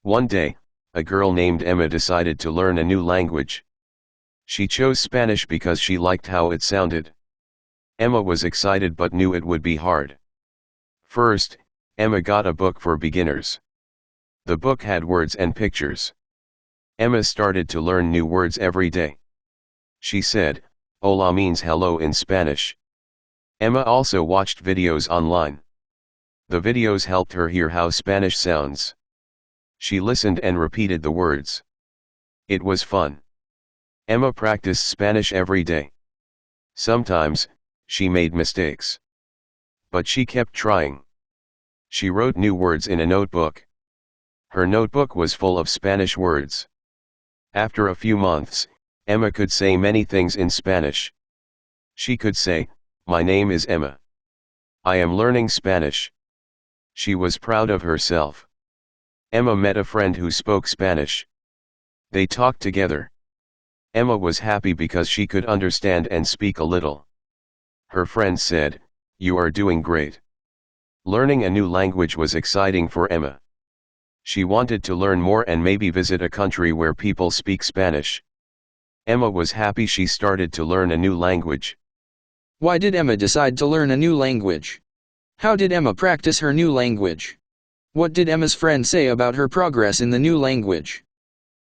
One day, a girl named Emma decided to learn a new language. She chose Spanish because she liked how it sounded. Emma was excited but knew it would be hard. First, Emma got a book for beginners. The book had words and pictures. Emma started to learn new words every day. She said, "Hola" means hello in Spanish. Emma also watched videos online. The videos helped her hear how Spanish sounds. She listened and repeated the words. It was fun. Emma practiced Spanish every day. Sometimes, she made mistakes. But she kept trying. She wrote new words in a notebook. Her notebook was full of Spanish words. After a few months, Emma could say many things in Spanish. She could say, "My name is Emma. I am learning Spanish." She was proud of herself. Emma met a friend who spoke Spanish. They talked together. Emma was happy because she could understand and speak a little. Her friend said, "You are doing great." Learning a new language was exciting for Emma. She wanted to learn more and maybe visit a country where people speak Spanish. Emma was happy she started to learn a new language. Why did Emma decide to learn a new language? How did Emma practice her new language? What did Emma's friend say about her progress in the new language?